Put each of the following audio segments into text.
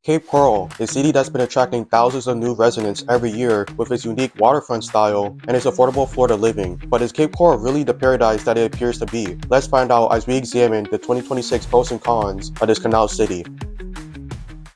Cape Coral, a city that's been attracting thousands of new residents every year with its unique waterfront style and its affordable Florida living. But is Cape Coral really the paradise that it appears to be? Let's find out as we examine the 2026 pros and cons of this canal city.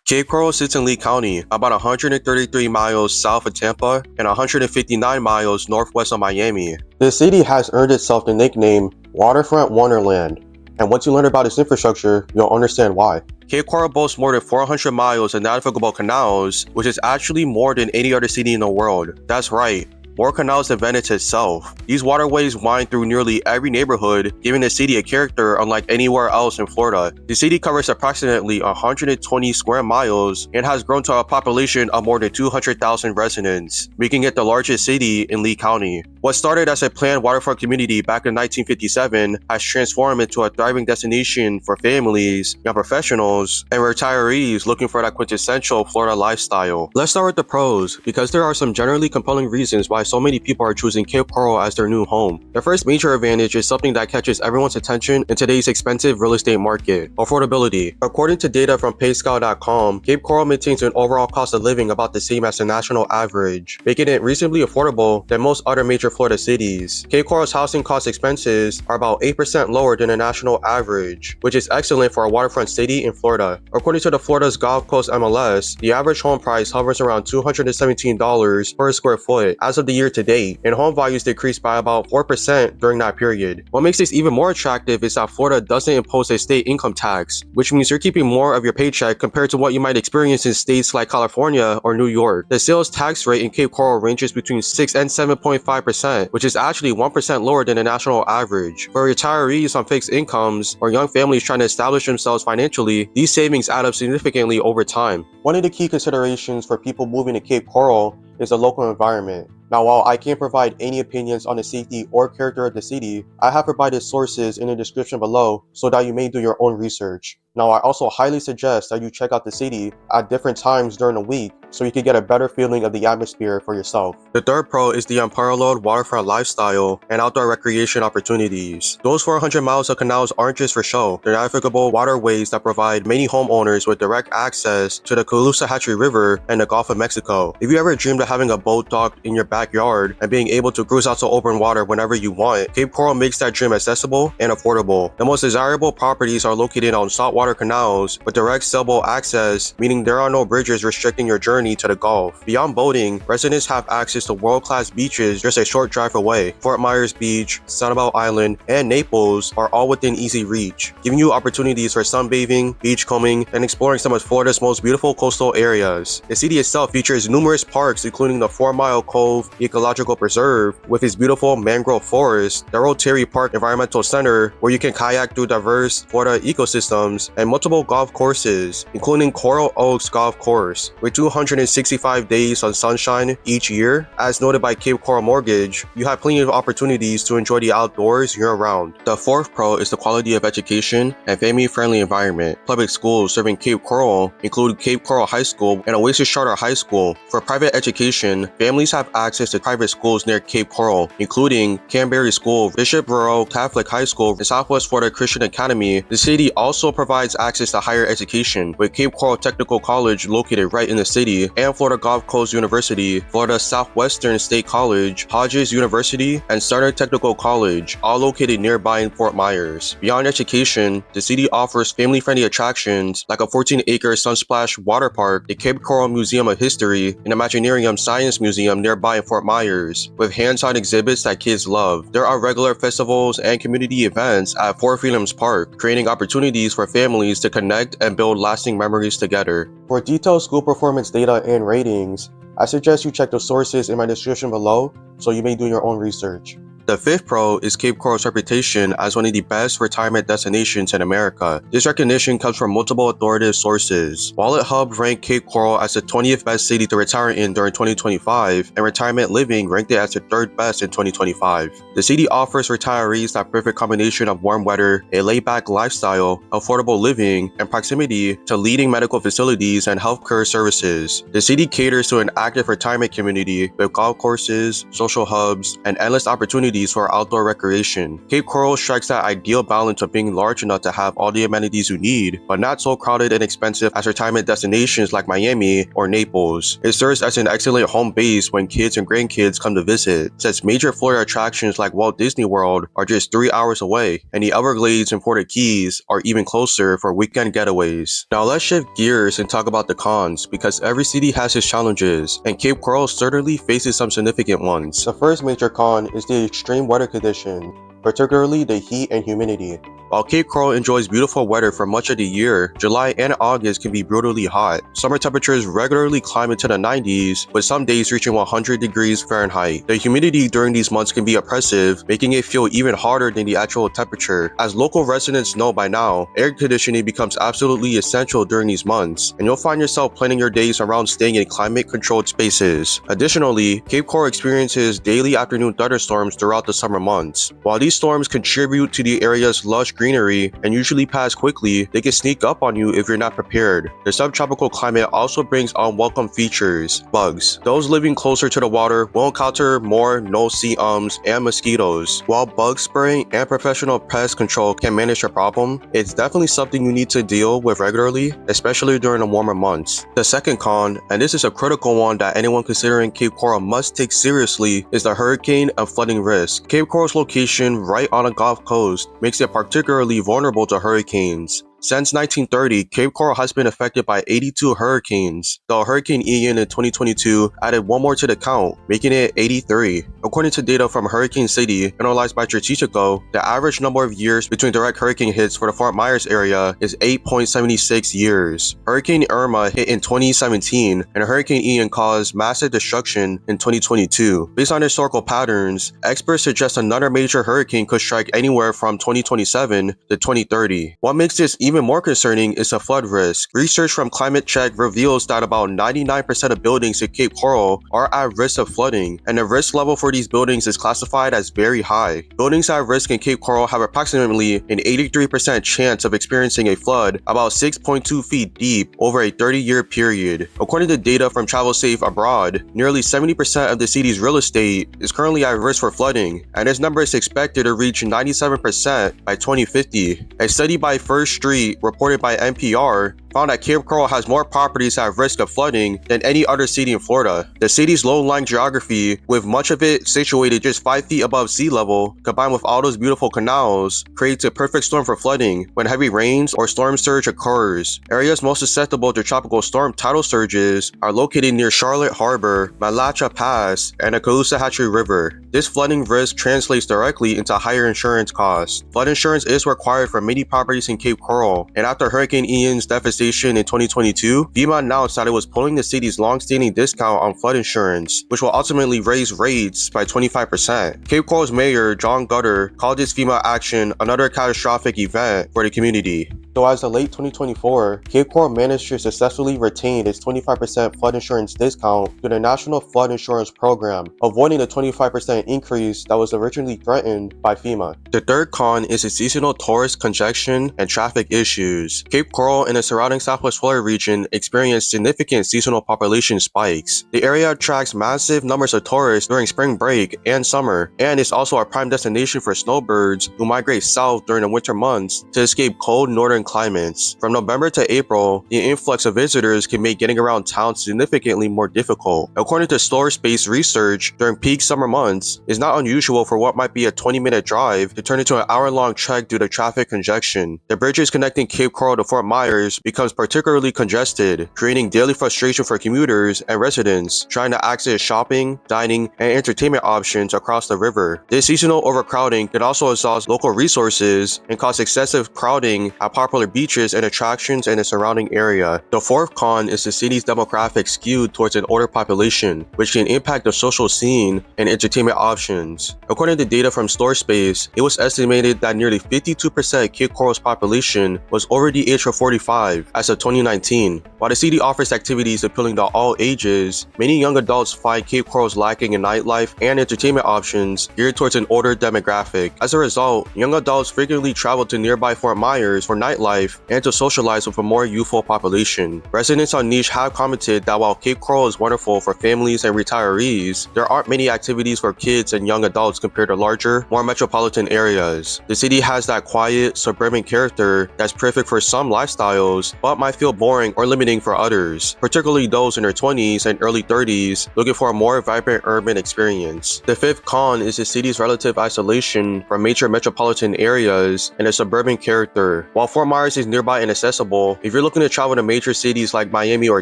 Cape Coral sits in Lee County, about 133 miles south of Tampa and 159 miles northwest of Miami. The city has earned itself the nickname Waterfront Wonderland, and once you learn about its infrastructure, you'll understand why. Cape Coral boasts more than 400 miles of navigable canals, which is actually more than any other city in the world. That's right, more canals than Venice itself. These waterways wind through nearly every neighborhood, giving the city a character unlike anywhere else in Florida. The city covers approximately 120 square miles and has grown to a population of more than 200,000 residents, making it the largest city in Lee County. What started as a planned waterfront community back in 1957 has transformed into a thriving destination for families, young professionals, and retirees looking for that quintessential Florida lifestyle. Let's start with the pros, because there are some generally compelling reasons why so many people are choosing Cape Coral as their new home. The first major advantage is something that catches everyone's attention in today's expensive real estate market: affordability. According to data from PayScout.com, Cape Coral maintains an overall cost of living about the same as the national average, making it reasonably affordable than most other major Florida cities. Cape Coral's housing cost expenses are about 8% lower than the national average, which is excellent for a waterfront city in Florida. According to the Florida's Gulf Coast MLS, the average home price hovers around $217 per square foot as of the year to date, and home values decreased by about 4% during that period. What makes this even more attractive is that Florida doesn't impose a state income tax, which means you're keeping more of your paycheck compared to what you might experience in states like California or New York. The sales tax rate in Cape Coral ranges between 6 and 7.5%, which is actually 1% lower than the national average. For retirees on fixed incomes or young families trying to establish themselves financially, these savings add up significantly over time. One of the key considerations for people moving to Cape Coral is the local environment. Now, while I can't provide any opinions on the safety or character of the city, I have provided sources in the description below so that you may do your own research. Now, I also highly suggest that you check out the city at different times during the week so you can get a better feeling of the atmosphere for yourself. The third pro is the unparalleled waterfront lifestyle and outdoor recreation opportunities. Those 400 miles of canals aren't just for show. They're navigable waterways that provide many homeowners with direct access to the Caloosahatchee River and the Gulf of Mexico. If you ever dreamed of having a boat docked in your backyard and being able to cruise out to open water whenever you want, Cape Coral makes that dream accessible and affordable. The most desirable properties are located on saltwater canals with direct sailboat access, meaning there are no bridges restricting your journey to the Gulf. Beyond boating, residents have access to world-class beaches just a short drive away. Fort Myers Beach, Sanibel Island, and Naples are all within easy reach, giving you opportunities for sunbathing, beachcombing, and exploring some of Florida's most beautiful coastal areas. The city itself features numerous parks, including the 4 Mile Cove Ecological Preserve with its beautiful mangrove forest, the Rotary Park Environmental Center, where you can kayak through diverse Florida ecosystems, and multiple golf courses, including Coral Oaks Golf Course, with 265 days on sunshine each year. As noted by Cape Coral Mortgage, you have plenty of opportunities to enjoy the outdoors year-round. The fourth pro is the quality of education and family-friendly environment. Public schools serving Cape Coral include Cape Coral High School and Oasis Charter High School. For private education, families have access to private schools near Cape Coral, including Canberry School, Bishop Verot Catholic High School, and Southwest Florida Christian Academy. The city also provides access to higher education, with Cape Coral Technical College located right in the city, and Florida Gulf Coast University, Florida Southwestern State College, Hodges University, and Starter Technical College, all located nearby in Fort Myers. Beyond education, the city offers family-friendly attractions like a 14-acre Sunsplash water park, the Cape Coral Museum of History, and Imaginarium Science Museum nearby in Fort Myers, with hands-on exhibits that kids love. There are regular festivals and community events at Four Freedoms Park, creating opportunities for families to connect and build lasting memories together. For detailed school performance data and ratings, I suggest you check the sources in my description below so you may do your own research. The fifth pro is Cape Coral's reputation as one of the best retirement destinations in America. This recognition comes from multiple authoritative sources. Wallet Hub ranked Cape Coral as the 20th best city to retire in during 2025, and Retirement Living ranked it as the 3rd best in 2025. The city offers retirees that perfect combination of warm weather, a laid-back lifestyle, affordable living, and proximity to leading medical facilities and healthcare services. The city caters to an active retirement community with golf courses, social hubs, and endless opportunities opportunities for outdoor recreation. Cape Coral strikes that ideal balance of being large enough to have all the amenities you need, but not so crowded and expensive as retirement destinations like Miami or Naples. It serves as an excellent home base when kids and grandkids come to visit, since major Florida attractions like Walt Disney World are just 3 hours away, and the Everglades and Port Keys are even closer for weekend getaways. Now let's shift gears and talk about the cons, because every city has its challenges, and Cape Coral certainly faces some significant ones. The first major con is the extreme weather condition, particularly the heat and humidity. While Cape Coral enjoys beautiful weather for much of the year, July and August can be brutally hot. Summer temperatures regularly climb into the 90s, with some days reaching 100 degrees Fahrenheit. The humidity during these months can be oppressive, making it feel even hotter than the actual temperature. As local residents know by now, air conditioning becomes absolutely essential during these months, and you'll find yourself planning your days around staying in climate-controlled spaces. Additionally, Cape Coral experiences daily afternoon thunderstorms throughout the summer months. While these storms contribute to the area's lush greenery and usually pass quickly, they can sneak up on you if you're not prepared. The subtropical climate also brings unwelcome features: bugs. Those living closer to the water will encounter more no-see ums and mosquitoes. While bug spraying and professional pest control can manage the problem, it's definitely something you need to deal with regularly, especially during the warmer months. The second con, and this is a critical one that anyone considering Cape Coral must take seriously, is the hurricane and flooding risk. Cape Coral's location right on a Gulf Coast makes it particularly vulnerable to hurricanes. Since 1930, Cape Coral has been affected by 82 hurricanes, though Hurricane Ian in 2022 added one more to the count, making it 83. According to data from Hurricane City, analyzed by Strategico, the average number of years between direct hurricane hits for the Fort Myers area is 8.76 years. Hurricane Irma hit in 2017, and Hurricane Ian caused massive destruction in 2022. Based on historical patterns, experts suggest another major hurricane could strike anywhere from 2027 to 2030. What makes this even more concerning is the flood risk. Research from Climate Check reveals that about 99% of buildings in Cape Coral are at risk of flooding, and the risk level for these buildings is classified as very high. Buildings at risk in Cape Coral have approximately an 83% chance of experiencing a flood about 6.2 feet deep over a 30-year period. According to data from Travel Safe Abroad, nearly 70% of the city's real estate is currently at risk for flooding, and this number is expected to reach 97% by 2050. A study by First Street reported by NPR found that Cape Coral has more properties at risk of flooding than any other city in Florida. The city's low-lying geography, with much of it situated just 5 feet above sea level, combined with all those beautiful canals, creates a perfect storm for flooding when heavy rains or storm surge occurs. Areas most susceptible to tropical storm tidal surges are located near Charlotte Harbor, Malacha Pass, and the Caloosahatchee River. This flooding risk translates directly into higher insurance costs. Flood insurance is required for many properties in Cape Coral, and after Hurricane Ian's devastation in 2022, FEMA announced that it was pulling the city's long-standing discount on flood insurance, which will ultimately raise rates by 25%. Cape Coral's mayor, John Gutter, called this FEMA action another catastrophic event for the community. So as of late 2024, Cape Coral managed to successfully retain its 25% flood insurance discount through the National Flood Insurance Program, avoiding the 25% increase that was originally threatened by FEMA. The third con is the seasonal tourist congestion and traffic issues. Cape Coral and the surrounding Southwest Florida region experience significant seasonal population spikes. The area attracts massive numbers of tourists during spring break and summer, and is also a prime destination for snowbirds who migrate south during the winter months to escape cold northern climates. From November to April, the influx of visitors can make getting around town significantly more difficult. According to Space research, during peak summer months, it's not unusual for what might be a 20-minute drive to turn into an hour-long trek due to traffic congestion. The bridges connecting Cape Coral to Fort Myers becomes particularly congested, creating daily frustration for commuters and residents trying to access shopping, dining, and entertainment options across the river. This seasonal overcrowding can also exhaust local resources and cause excessive crowding at popular beaches and attractions in the surrounding area. The fourth con is the city's demographics skewed towards an older population, which can impact the social scene and entertainment options. According to data from Space, it was estimated that nearly 52% of Cape Coral's population was over the age of 45, as of 2019. While the city offers activities appealing to all ages, many young adults find Cape Coral's lacking in nightlife and entertainment options geared towards an older demographic. As a result, young adults frequently travel to nearby Fort Myers for nightlife and to socialize with a more youthful population. Residents on Niche have commented that while Cape Coral is wonderful for families and retirees, there aren't many activities for kids and young adults compared to larger, more metropolitan areas. The city has that quiet, suburban character that's perfect for some lifestyles, but might feel boring or limiting for others, particularly those in their 20s and early 30s looking for a more vibrant urban experience. The fifth con is the city's relative isolation from major metropolitan areas and a suburban character. While Fort Myers is nearby and accessible, if you're looking to travel to major cities like Miami or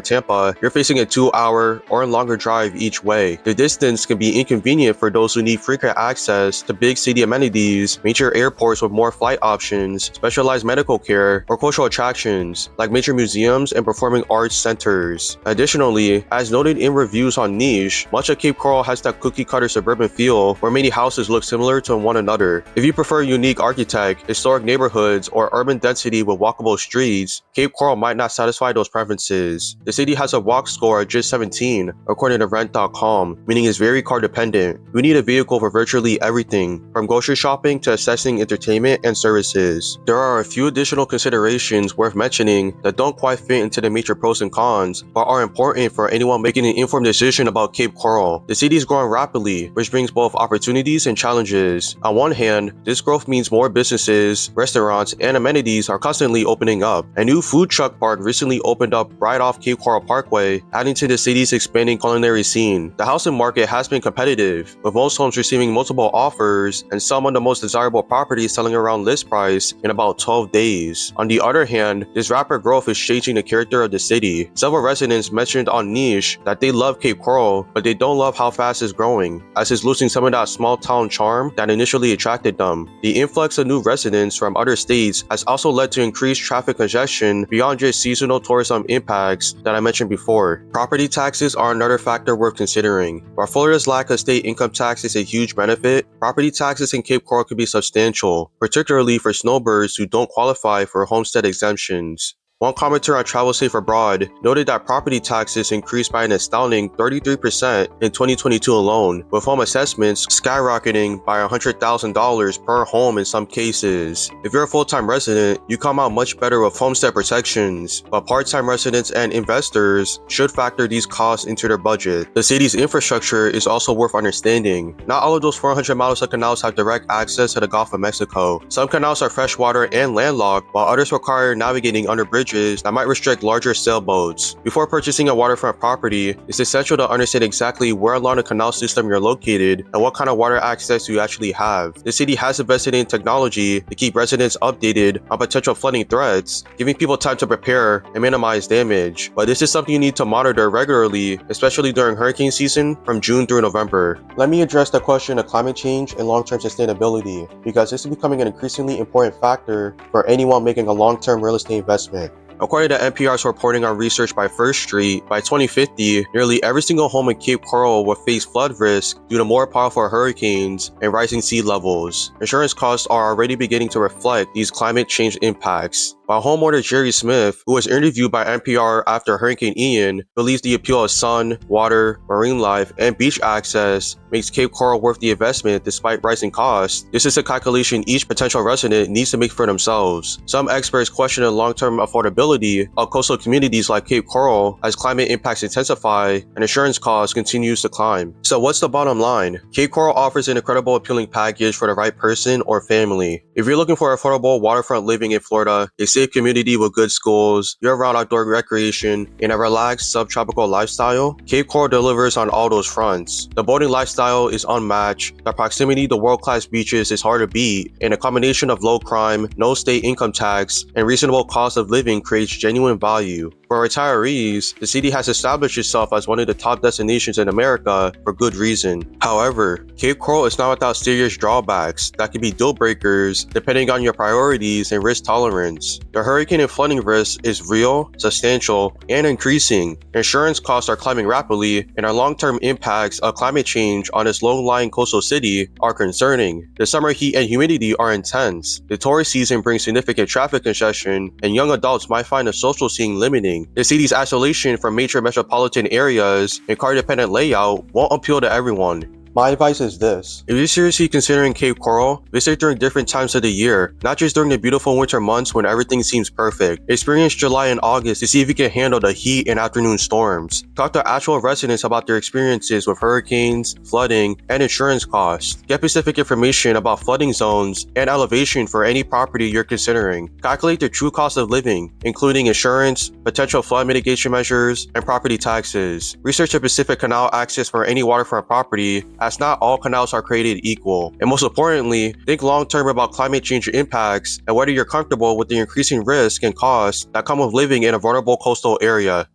Tampa, you're facing a 2-hour or longer drive each way. The distance can be inconvenient for those who need frequent access to big city amenities, major airports with more flight options, specialized medical care, or cultural attractions like major museums and performing arts centers. Additionally, as noted in reviews on Niche, much of Cape Coral has that cookie-cutter suburban feel where many houses look similar to one another. If you prefer unique architect, historic neighborhoods, or urban density with walkable streets, Cape Coral might not satisfy those preferences. The city has a walk score of just 17, according to rent.com, meaning it's very car dependent. You need a vehicle for virtually everything, from grocery shopping to accessing entertainment and services. There are a few additional considerations worth mentioning that don't quite fit into the major pros and cons, but are important for anyone making an informed decision about Cape Coral. The city is growing rapidly, which brings both opportunities and challenges. On one hand, this growth means more businesses, restaurants, and amenities are constantly opening up. A new food truck park recently opened up right off Cape Coral Parkway, adding to the city's expanding culinary scene. The housing market has been competitive, with most homes receiving multiple offers and some of the most desirable properties selling around list price in about 12 days. On the other hand, this rapid growth is changing the character of the city. Several residents mentioned on Niche that they love Cape Coral, but they don't love how fast it's growing, as it's losing some of that small town charm that initially attracted them. The influx of new residents from other states has also led to increased traffic congestion beyond just seasonal tourism impacts that I mentioned before. Property taxes are another factor worth considering. While Florida's lack of state income tax is a huge benefit, property taxes in Cape Coral could be substantial, particularly for snowbirds who don't qualify for homestead exemptions. One commenter on Travel Safe Abroad noted that property taxes increased by an astounding 33% in 2022 alone, with home assessments skyrocketing by $100,000 per home in some cases. If you're a full-time resident, you come out much better with homestead protections, but part-time residents and investors should factor these costs into their budget. The city's infrastructure is also worth understanding. Not all of those 400 miles of canals have direct access to the Gulf of Mexico. Some canals are freshwater and landlocked, while others require navigating under bridges that might restrict larger sailboats. Before purchasing a waterfront property, it's essential to understand exactly where along the canal system you're located and what kind of water access you actually have. The city has invested in technology to keep residents updated on potential flooding threats, giving people time to prepare and minimize damage. But this is something you need to monitor regularly, especially during hurricane season from June through November. Let me address the question of climate change and long-term sustainability, because this is becoming an increasingly important factor for anyone making a long-term real estate investment. According to NPR's reporting on research by First Street, by 2050, nearly every single home in Cape Coral will face flood risk due to more powerful hurricanes and rising sea levels. Insurance costs are already beginning to reflect these climate change impacts. While homeowner Jerry Smith, who was interviewed by NPR after Hurricane Ian, believes the appeal of sun, water, marine life, and beach access makes Cape Coral worth the investment despite rising costs, this is a calculation each potential resident needs to make for themselves. Some experts question the long-term affordability of coastal communities like Cape Coral as climate impacts intensify and insurance costs continues to climb. So what's the bottom line? Cape Coral offers an incredible appealing package for the right person or family. If you're looking for affordable waterfront living in Florida, a safe community with good schools, year-round outdoor recreation, and a relaxed subtropical lifestyle, Cape Coral delivers on all those fronts. The boating lifestyle is unmatched, the proximity to world-class beaches is hard to beat, and a combination of low crime, no state income tax, and reasonable cost of living creates genuine value. For retirees, the city has established itself as one of the top destinations in America for good reason. However, Cape Coral is not without serious drawbacks that can be deal breakers depending on your priorities and risk tolerance. The hurricane and flooding risk is real, substantial, and increasing. Insurance costs are climbing rapidly, and our long-term impacts of climate change on this low-lying coastal city are concerning. The summer heat and humidity are intense. The tourist season brings significant traffic congestion, and young adults might find the social scene limiting. The city's isolation from major metropolitan areas and car-dependent layout won't appeal to everyone. My advice is this: if you're seriously considering Cape Coral, visit during different times of the year, not just during the beautiful winter months when everything seems perfect. Experience July and August to see if you can handle the heat and afternoon storms. Talk to actual residents about their experiences with hurricanes, flooding, and insurance costs. Get specific information about flooding zones and elevation for any property you're considering. Calculate the true cost of living, including insurance, potential flood mitigation measures, and property taxes. Research a specific canal access for any waterfront property, as not all canals are created equal. And most importantly, think long-term about climate change impacts and whether you're comfortable with the increasing risk and costs that come with living in a vulnerable coastal area.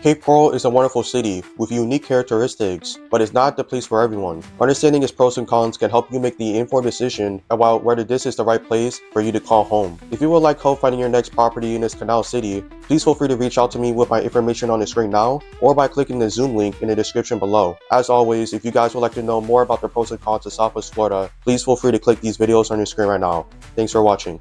Cape Coral is a wonderful city with unique characteristics, but it's not the place for everyone. Understanding its pros and cons can help you make the informed decision about whether this is the right place for you to call home. If you would like help finding your next property in this canal city, please feel free to reach out to me with my information on the screen now or by clicking the Zoom link in the description below. As always, if you guys would like to know more about the pros and cons of Southwest Florida, please feel free to click these videos on your screen right now. Thanks for watching.